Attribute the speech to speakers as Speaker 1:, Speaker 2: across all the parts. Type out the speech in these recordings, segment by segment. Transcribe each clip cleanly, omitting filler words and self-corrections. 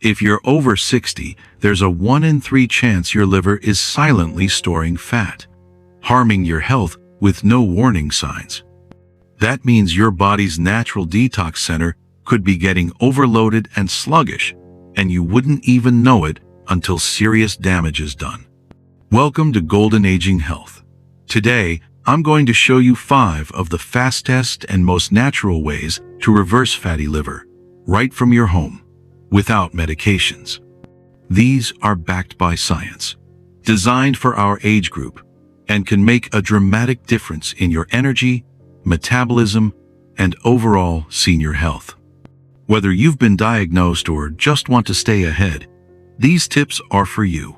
Speaker 1: If you're over 60, there's a 1 in 3 chance your liver is silently storing fat, harming your health with no warning signs. That means your body's natural detox center could be getting overloaded and sluggish, and you wouldn't even know it until serious damage is done. Welcome to Golden Aging Health. Today, I'm going to show you 5 of the fastest and most natural ways to reverse fatty liver, right from your home, without medications. These are backed by science, designed for our age group, and can make a dramatic difference in your energy, metabolism, and overall senior health. Whether you've been diagnosed or just want to stay ahead, these tips are for you.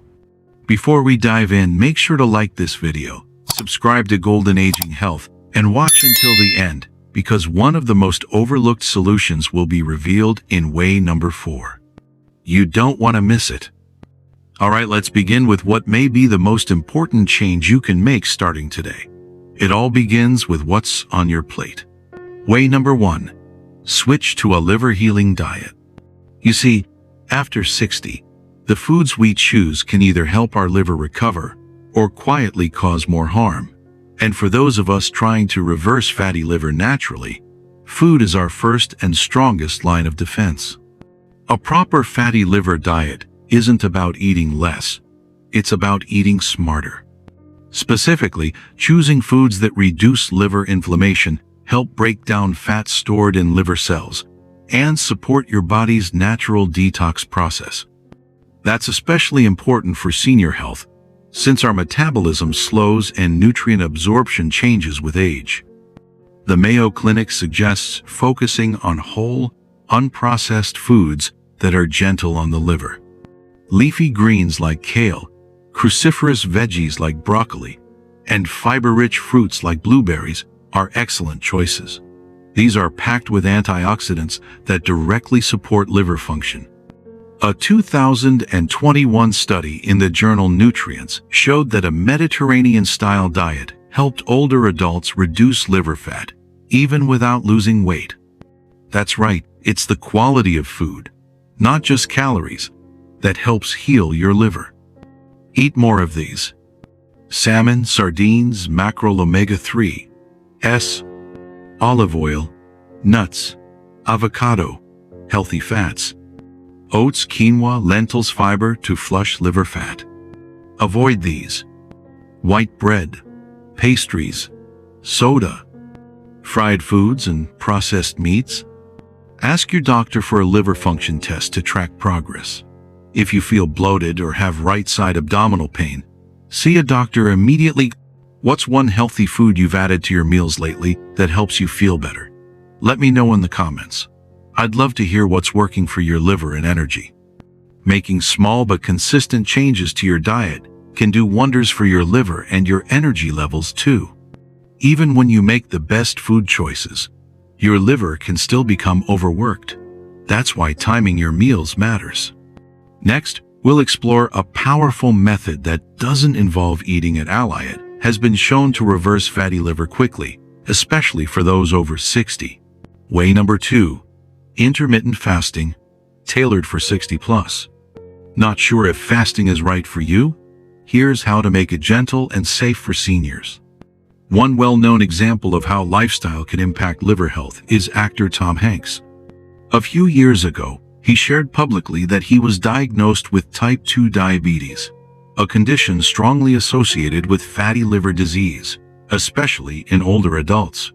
Speaker 1: Before we dive in, make sure to like this video, subscribe to Golden Aging Health, and watch until the end, because one of the most overlooked solutions will be revealed in way number 4. You don't want to miss it. Alright, let's begin with what may be the most important change you can make starting today. It all begins with what's on your plate. Way number 1. Switch to a liver-healing diet. You see, after 60, the foods we choose can either help our liver recover or quietly cause more harm. And for those of us trying to reverse fatty liver naturally, food is our first and strongest line of defense. A proper fatty liver diet isn't about eating less, it's about eating smarter. Specifically, choosing foods that reduce liver inflammation, help break down fat stored in liver cells, and support your body's natural detox process. That's especially important for senior health, since our metabolism slows and nutrient absorption changes with age. The Mayo Clinic suggests focusing on whole, unprocessed foods that are gentle on the liver. Leafy greens like kale, cruciferous veggies like broccoli, and fiber-rich fruits like blueberries are excellent choices. These are packed with antioxidants that directly support liver function. A 2021 study in the journal Nutrients showed that a Mediterranean-style diet helped older adults reduce liver fat, even without losing weight. That's right, it's the quality of food, not just calories, that helps heal your liver. Eat more of these. Salmon, sardines, mackerel, omega-3, olive oil, nuts, avocado, healthy fats, oats, quinoa, lentils, fiber to flush liver fat. Avoid these. White bread, pastries, soda, fried foods, and processed meats. Ask your doctor for a liver function test to track progress. If you feel bloated or have right-side abdominal pain, see a doctor immediately. What's one healthy food you've added to your meals lately that helps you feel better? Let me know in the comments. I'd love to hear what's working for your liver and energy. Making small but consistent changes to your diet can do wonders for your liver and your energy levels too. Even when you make the best food choices, your liver can still become overworked. That's why timing your meals matters. Next, we'll explore a powerful method that doesn't involve eating it. It has been shown to reverse fatty liver quickly, especially for those over 60. Way number 2. Intermittent fasting, tailored for 60 plus. Not sure if fasting is right for you? Here's how to make it gentle and safe for seniors. One well-known example of how lifestyle can impact liver health is actor Tom Hanks. A few years ago, he shared publicly that he was diagnosed with type 2 diabetes, a condition strongly associated with fatty liver disease, especially in older adults.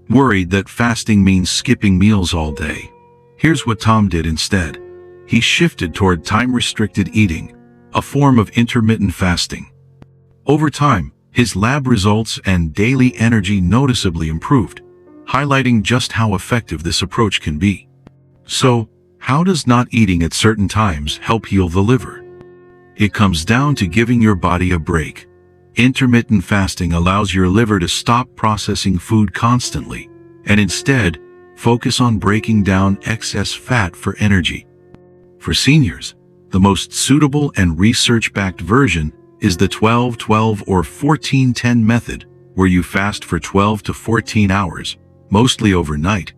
Speaker 1: Worried that fasting means skipping meals all day, here's what Tom did instead. He shifted toward time-restricted eating, a form of intermittent fasting. Over time, his lab results and daily energy noticeably improved, highlighting just how effective this approach can be. So, how does not eating at certain times help heal the liver? It comes down to giving your body a break. Intermittent fasting allows your liver to stop processing food constantly, and instead, focus on breaking down excess fat for energy. For seniors, the most suitable and research-backed version is the 12-12 or 14-10 method, where you fast for 12 to 14 hours, mostly overnight,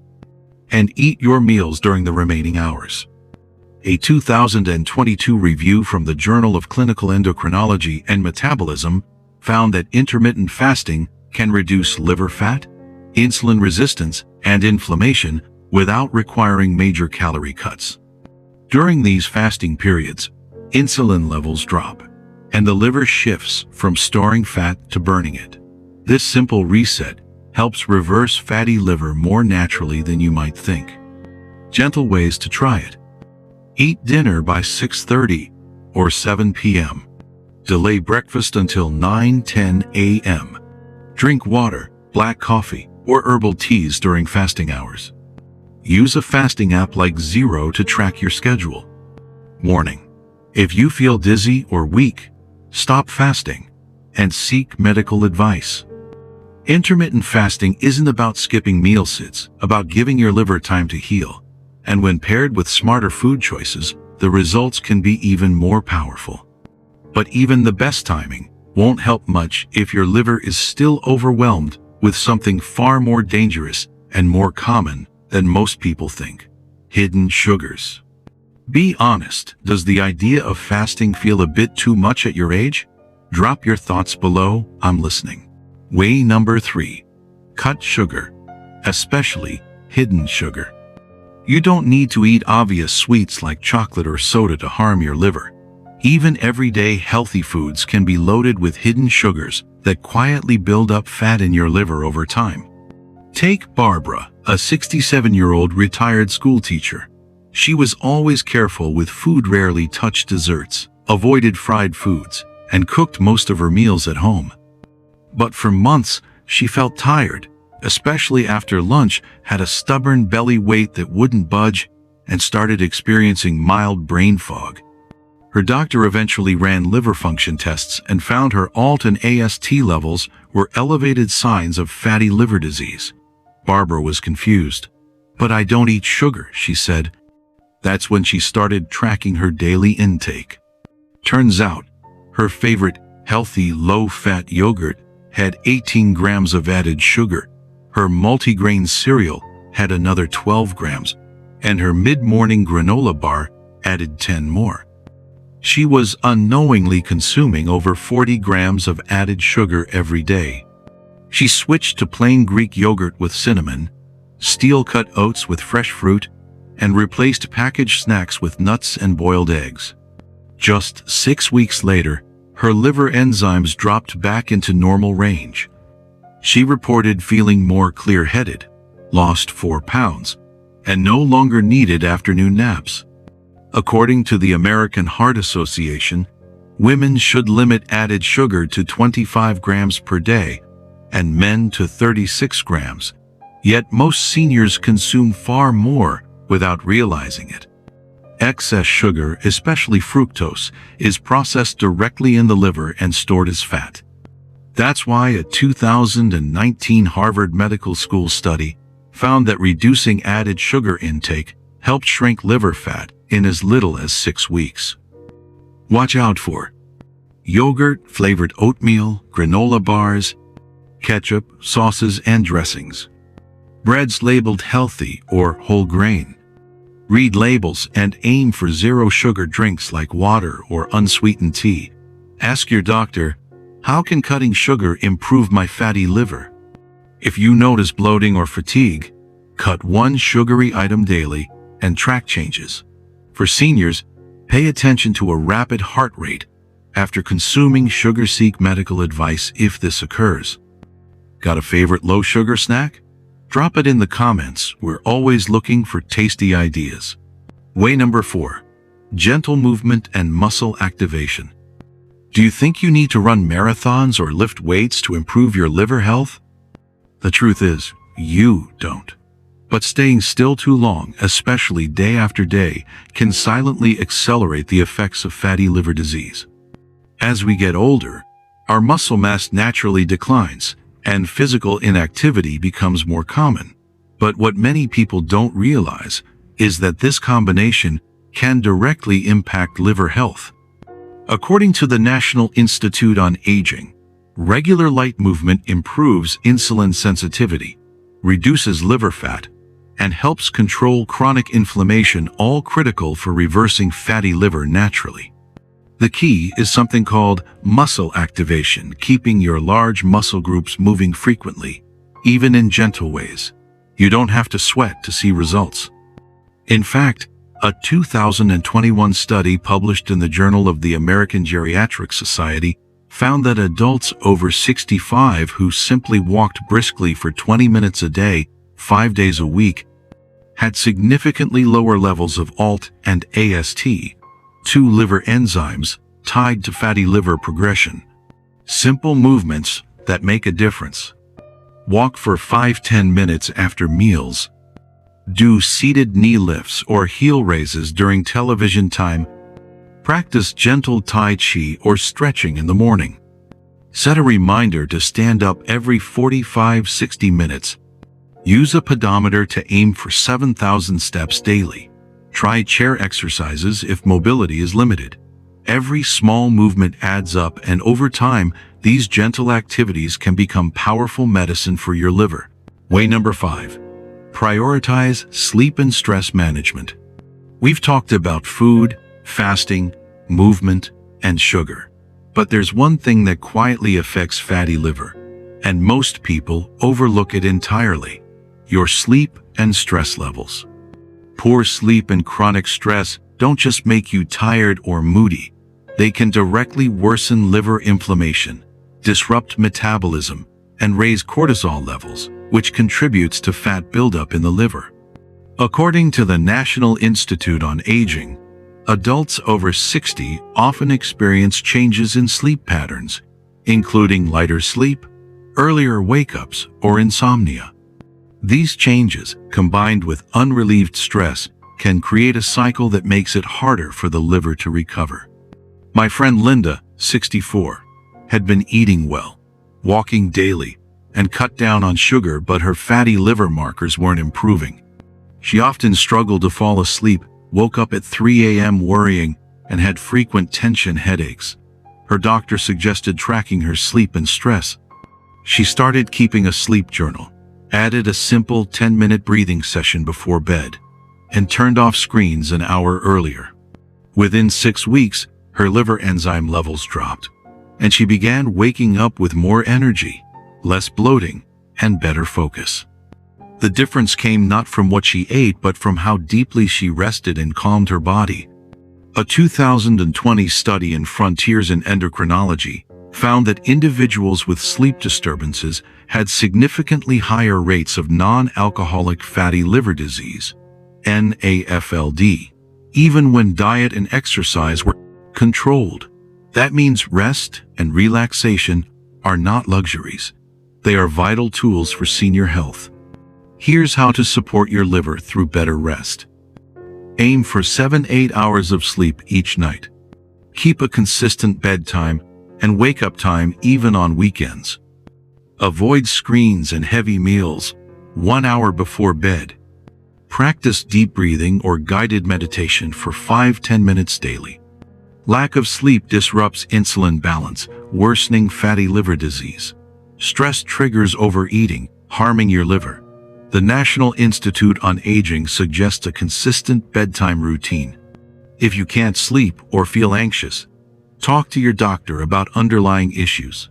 Speaker 1: and eat your meals during the remaining hours. A 2022 review from the Journal of Clinical Endocrinology and Metabolism found that intermittent fasting can reduce liver fat, insulin resistance, and inflammation without requiring major calorie cuts. During these fasting periods, insulin levels drop, and the liver shifts from storing fat to burning it. This simple reset helps reverse fatty liver more naturally than you might think. Gentle ways to try it. Eat dinner by 6:30 or 7 p.m. Delay breakfast until 9-10 a.m. Drink water, black coffee, or herbal teas during fasting hours. Use a fasting app like Zero to track your schedule. Warning: if you feel dizzy or weak, stop fasting and seek medical advice. Intermittent fasting isn't about skipping meals, it's about giving your liver time to heal. And when paired with smarter food choices, the results can be even more powerful. But even the best timing won't help much if your liver is still overwhelmed with something far more dangerous and more common than most people think: hidden sugars. Be honest, does the idea of fasting feel a bit too much at your age? Drop your thoughts below, I'm listening. Way number 3. Cut sugar, especially hidden sugar. You don't need to eat obvious sweets like chocolate or soda to harm your liver. Even everyday healthy foods can be loaded with hidden sugars that quietly build up fat in your liver over time. Take Barbara, a 67-year-old retired school teacher. She was always careful with food, rarely touched desserts, avoided fried foods, and cooked most of her meals at home. But for months, she felt tired, especially after lunch, had a stubborn belly weight that wouldn't budge, and started experiencing mild brain fog. Her doctor eventually ran liver function tests and found her ALT and AST levels were elevated signs of fatty liver disease. Barbara was confused. "But I don't eat sugar," she said. That's when she started tracking her daily intake. Turns out, her favorite healthy low-fat yogurt had 18 grams of added sugar. Her multigrain cereal had another 12 grams, and her mid-morning granola bar added 10 more. She was unknowingly consuming over 40 grams of added sugar every day. She switched to plain Greek yogurt with cinnamon, steel-cut oats with fresh fruit, and replaced packaged snacks with nuts and boiled eggs. Just 6 weeks later, her liver enzymes dropped back into normal range. She reported feeling more clear-headed, lost 4 pounds, and no longer needed afternoon naps. According to the American Heart Association, women should limit added sugar to 25 grams per day, and men to 36 grams. Yet most seniors consume far more without realizing it. Excess sugar, especially fructose, is processed directly in the liver and stored as fat. That's why a 2019 Harvard Medical School study found that reducing added sugar intake helped shrink liver fat in as little as 6 weeks. Watch out for yogurt, flavored oatmeal, granola bars, ketchup, sauces, and dressings. Breads labeled healthy or whole grain. Read labels and aim for zero sugar drinks like water or unsweetened tea. Ask your doctor, how can cutting sugar improve my fatty liver? If you notice bloating or fatigue, cut one sugary item daily and track changes. For seniors, pay attention to a rapid heart rate after consuming sugar. Seek medical advice if this occurs. Got a favorite low-sugar snack? Drop it in the comments. We're always looking for tasty ideas. Way number 4. Gentle movement and muscle activation. Do you think you need to run marathons or lift weights to improve your liver health? The truth is, you don't. But staying still too long, especially day after day, can silently accelerate the effects of fatty liver disease. As we get older, our muscle mass naturally declines, and physical inactivity becomes more common. But what many people don't realize is that this combination can directly impact liver health. According to the National Institute on Aging, regular light movement improves insulin sensitivity, reduces liver fat, and helps control chronic inflammation, all critical for reversing fatty liver naturally. The key is something called muscle activation, keeping your large muscle groups moving frequently, even in gentle ways. You don't have to sweat to see results. In fact, a 2021 study published in the Journal of the American Geriatric Society found that adults over 65 who simply walked briskly for 20 minutes a day, 5 days a week, had significantly lower levels of ALT and AST, two liver enzymes tied to fatty liver progression. Simple movements that make a difference. Walk for 5-10 minutes after meals. Do seated knee lifts or heel raises during television time. Practice gentle Tai Chi or stretching in the morning. Set a reminder to stand up every 45-60 minutes. Use a pedometer to aim for 7,000 steps daily. Try chair exercises if mobility is limited. Every small movement adds up, and over time, these gentle activities can become powerful medicine for your liver. Way number 5. Prioritize sleep and stress management. We've talked about food, fasting, movement, and sugar. But there's one thing that quietly affects fatty liver, and most people overlook it entirely: your sleep and stress levels. Poor sleep and chronic stress don't just make you tired or moody. They can directly worsen liver inflammation, disrupt metabolism, and raise cortisol levels, which contributes to fat buildup in the liver. According to the National Institute on Aging, adults over 60 often experience changes in sleep patterns, including lighter sleep, earlier wake-ups, or insomnia. These changes, combined with unrelieved stress, can create a cycle that makes it harder for the liver to recover. My friend Linda, 64, had been eating well, walking daily, and cut down on sugar, but her fatty liver markers weren't improving. She often struggled to fall asleep, woke up at 3 a.m. worrying, and had frequent tension headaches. Her doctor suggested tracking her sleep and stress. She started keeping a sleep journal, added a simple 10-minute breathing session before bed, and turned off screens an hour earlier. Within 6 weeks, her liver enzyme levels dropped, and she began waking up with more energy, less bloating, and better focus. The difference came not from what she ate, but from how deeply she rested and calmed her body. A 2020 study in Frontiers in Endocrinology found that individuals with sleep disturbances had significantly higher rates of non-alcoholic fatty liver disease, NAFLD, even when diet and exercise were controlled. That means rest and relaxation are not luxuries. They are vital tools for senior health. Here's how to support your liver through better rest. Aim for 7-8 hours of sleep each night. Keep a consistent bedtime and wake-up time even on weekends. Avoid screens and heavy meals 1 hour before bed. Practice deep breathing or guided meditation for 5-10 minutes daily. Lack of sleep disrupts insulin balance, worsening fatty liver disease. Stress triggers overeating, harming your liver. The National Institute on Aging suggests a consistent bedtime routine. If you can't sleep or feel anxious, talk to your doctor about underlying issues.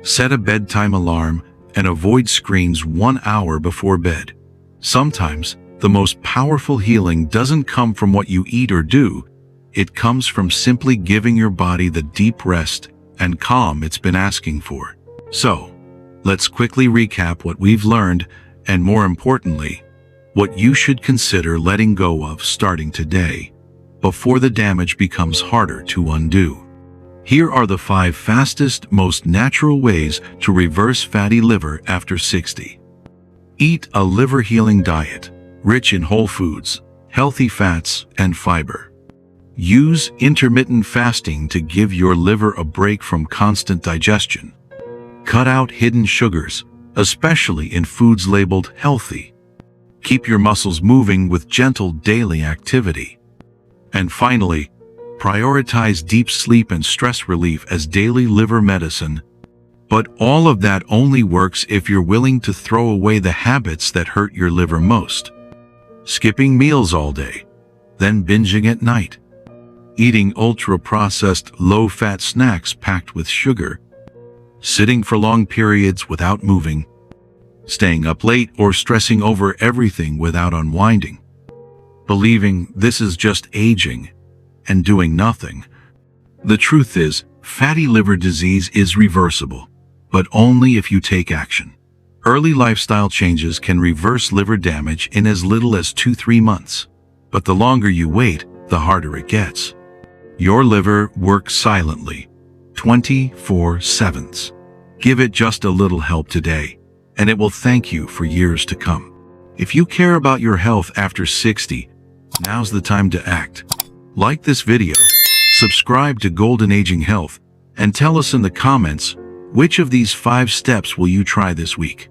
Speaker 1: Set a bedtime alarm and avoid screens 1 hour before bed. Sometimes, the most powerful healing doesn't come from what you eat or do. It comes from simply giving your body the deep rest and calm it's been asking for. So, let's quickly recap what we've learned, and more importantly, what you should consider letting go of starting today, before the damage becomes harder to undo. Here are the 5 fastest, most natural ways to reverse fatty liver after 60. Eat a liver-healing diet, rich in whole foods, healthy fats, and fiber. Use intermittent fasting to give your liver a break from constant digestion. Cut out hidden sugars, especially in foods labeled healthy. Keep your muscles moving with gentle daily activity. And finally, prioritize deep sleep and stress relief as daily liver medicine. But all of that only works if you're willing to throw away the habits that hurt your liver most. skipping meals all day, then binging at night, eating ultra-processed, low-fat snacks packed with sugar, sitting for long periods without moving, staying up late or stressing over everything without unwinding, believing this is just aging, and doing nothing. The truth is, fatty liver disease is reversible, but only if you take action. Early lifestyle changes can reverse liver damage in as little as 2-3 months. But the longer you wait, the harder it gets. Your liver works silently, 24/7. Give it just a little help today, and it will thank you for years to come. If you care about your health after 60, now's the time to act. Like this video, subscribe to Golden Aging Health, and tell us in the comments, which of these 5 steps will you try this week?